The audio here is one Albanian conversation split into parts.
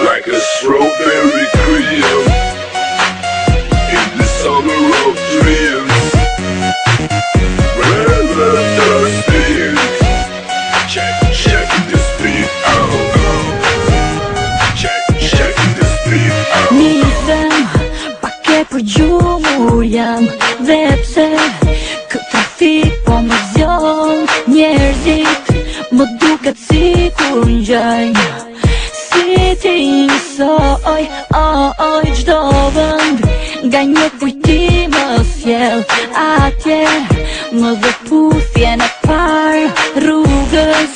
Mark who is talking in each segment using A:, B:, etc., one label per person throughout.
A: Like a strawberry cream in the summer of dreams. Rather thirsty. Check this beat out. Check this beat out.
B: Nisem pak e përgjumur jam dhe pse këtë trafik po më zjon. Njerëzit më duket sikur ngjajnë si ti njësoj, gjdo vënd nga një kujti më sjell atje. Më dhe puthje në par rrugës,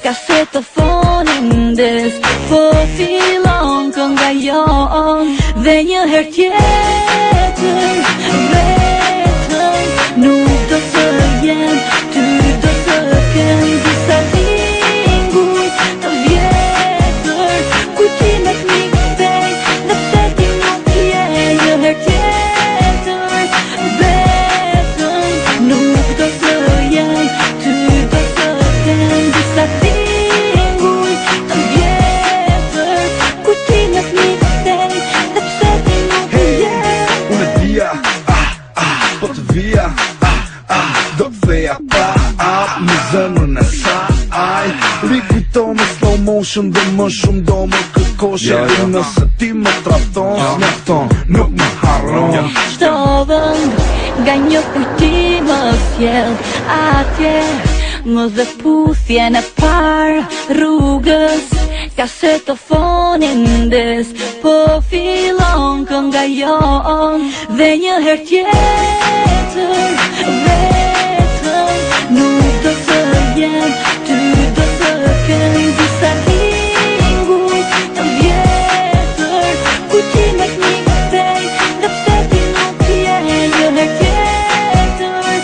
B: kasetofonin des, po fillon kënga jon. Dhe një her tjetër vetëm nuk do të jem, ty do të kem disa linguj të vjetër. Kujtimet mi kthej, dhe pse ti nuk je. Një her tjetër vetëm nuk do të jem, ty do të kem disa linguj të vjetër. Kujtimet mi kthej, dhe pse ti nuk je.
C: Unë e dija, po të vija, do të theja në zemrën e saj. Rikujto me slow motion dhe më shumë do më kërkoshe. Dhe nëse ti më trafton, s'mjafton, nuk më harron.
B: Çdo vënd nga një kujti më sjell atje. Më dhe puthje në par rrugës, kasetofonin des, po fillon kënga jon. Dhe një her tjetër vetëm nuk do të jem, ty do të kem disa linguj të vjetër. Kujtimet mi kthej, dhe pse ti nuk je. Një her tjetër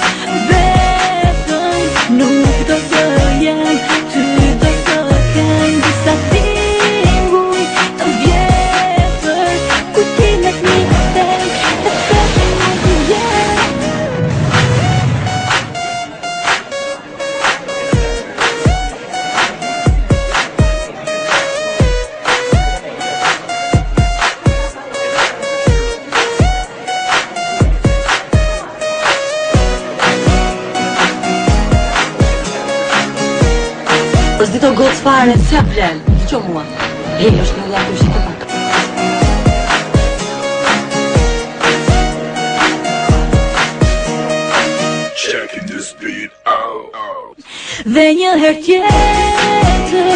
B: vetëm nuk do të jem, ty do të kem disa linguj të vjetër. Kujtimet mi kthej, dhe pse ti nuk je.
D: Është dito gocë fare, s'ja vlen, që mua. Është në laku shi të pak.
A: Checking this beat out.
B: Dhe një her tjetër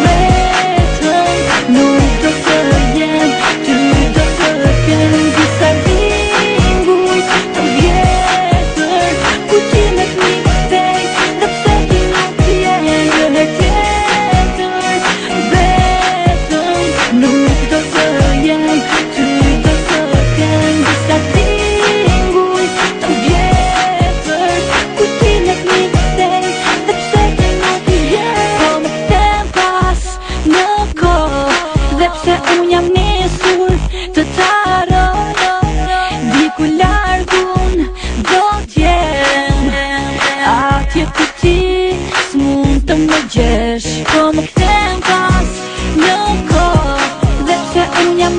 B: vetëm nuk do të jem, ty do të kem disa linguj të vjetër. Kujtimet mi kthej, dhe pse ti nuk je. Një her tjetër vetëm nuk do të jem, ty do të kem disa linguj të vjetër. Kujtimet mi kthej, dhe pse ti nuk je. Po më kthem pas në kohë, dhe pse unë jam nesur të ta harroj. Diku largun do t'jem, atje ku ti s'mund të më gjesh. Po më kthem pas në kohë, dhe pse unë jam